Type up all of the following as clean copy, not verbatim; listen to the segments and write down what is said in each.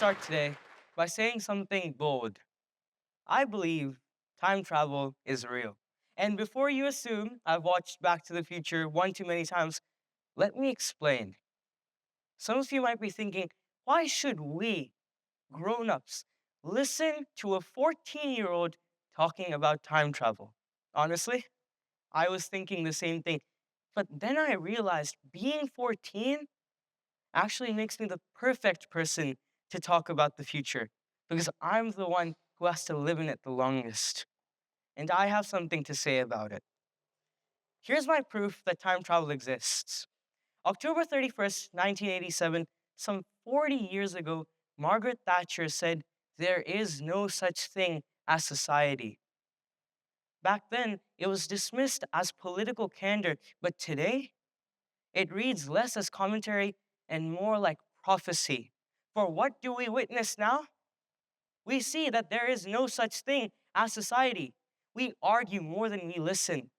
start today by saying something bold. I believe time travel is real. And before you assume I've watched Back to the Future one too many times, let me explain. Some of you might be thinking, why should we, grown ups, listen to a 14-year-old talking about time travel? Honestly, I was thinking the same thing. But then I realized being 14 actually makes me the perfect person to talk about the future because I'm the one who has to live in it the longest. And I have something to say about it. Here's my proof that time travel exists. October 31st, 1987, some 40 years ago, Margaret Thatcher said, "There is no such thing as society." Back then, it was dismissed as political candor, but today, it reads less as commentary and more like prophecy. For what do we witness now? We see that there is no such thing as society. We argue more than we listen.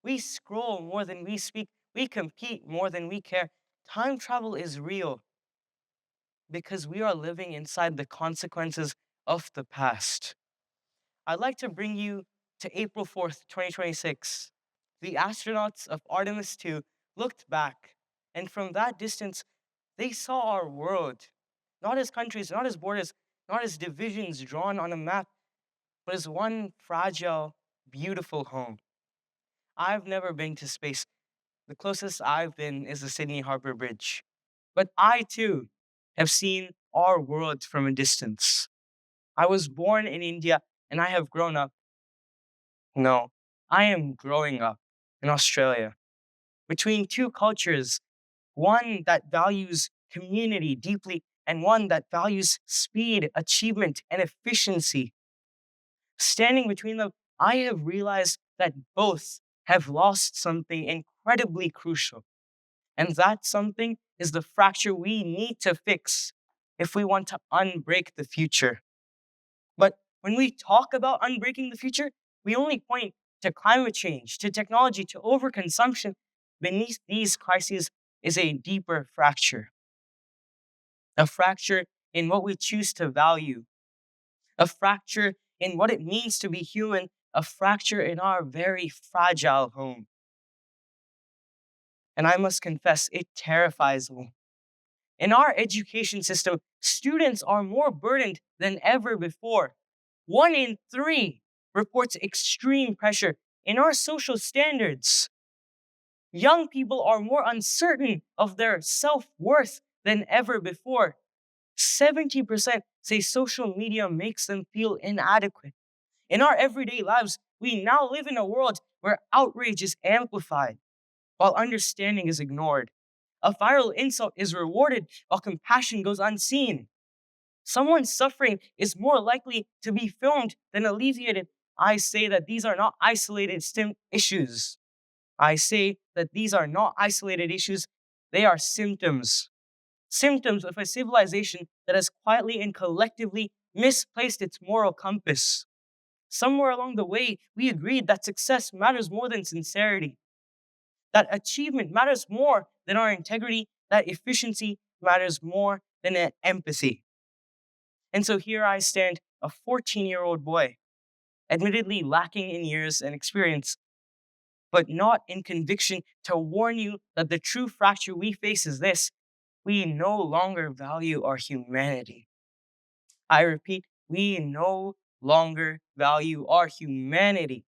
We scroll more than we speak. We compete more than we care. Time travel is real because we are living inside the consequences of the past. I'd like to bring you to April 4th, 2026. The astronauts of Artemis 2 looked back, and from that distance, they saw our world, not as countries, not as borders, not as divisions drawn on a map, but as one fragile, beautiful home. I've never been to space. The closest I've been is the Sydney Harbor Bridge. But I too have seen our world from a distance. I was born in India and I have grown up. No, I am growing up in Australia between two cultures, one that values community deeply and one that values speed, achievement, and efficiency. Standing between them, I have realized that both have lost something incredibly crucial. And that something is the fracture we need to fix if we want to unbreak the future. But when we talk about unbreaking the future, we only point to climate change, to technology, to overconsumption. Beneath these crises is a deeper fracture, a fracture in what we choose to value, a fracture in what it means to be human, a fracture in our very fragile home. And I must confess, it terrifies me. In our education system, students are more burdened than ever before. 1 in 3 reports extreme pressure in our social standards. Young people are more uncertain of their self worth than ever before. 70% say social media makes them feel inadequate. In our everyday lives, we now live in a world where outrage is amplified while understanding is ignored. A viral insult is rewarded while compassion goes unseen. Someone's suffering is more likely to be filmed than alleviated. I say that these are not isolated issues. I say that these are not isolated issues. They are symptoms. Symptoms of a civilization that has quietly and collectively misplaced its moral compass. Somewhere along the way, we agreed that success matters more than sincerity, that achievement matters more than our integrity, that efficiency matters more than empathy. And so here I stand, a 14-year-old boy, admittedly lacking in years and experience, but not in conviction, to warn you that the true fracture we face is this: we no longer value our humanity. I repeat, we no longer value our humanity.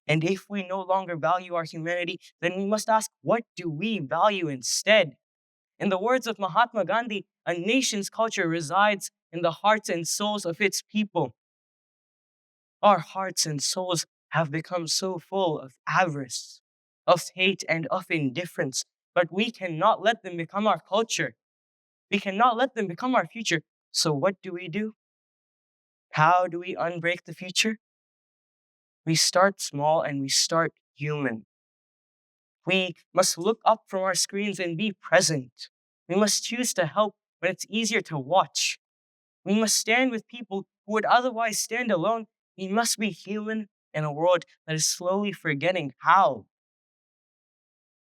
And if we no longer value our humanity, then we must ask, what do we value instead? In the words of Mahatma Gandhi, a nation's culture resides in the hearts and souls of its people. Our hearts and souls have become so full of avarice, of hate, and of indifference, but we cannot let them become our culture. We cannot let them become our future. So what do? How do we unbreak the future? We start small and we start human. We must look up from our screens and be present. We must choose to help when it's easier to watch. We must stand with people who would otherwise stand alone. We must be human in a world that is slowly forgetting how.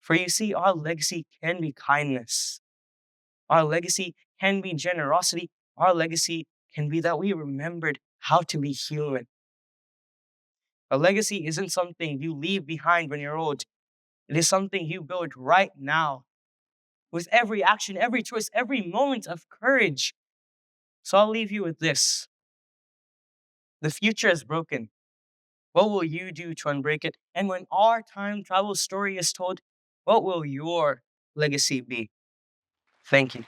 For you see, our legacy can be kindness. Our legacy can be generosity. our legacy can be that we remembered how to be human. A legacy isn't something you leave behind when you're old. It is something you build right now with every action, every choice, every moment of courage. So I'll leave you with this. The future is broken. What will you do to unbreak it? And when our time travel story is told, what will your legacy be? Thank you.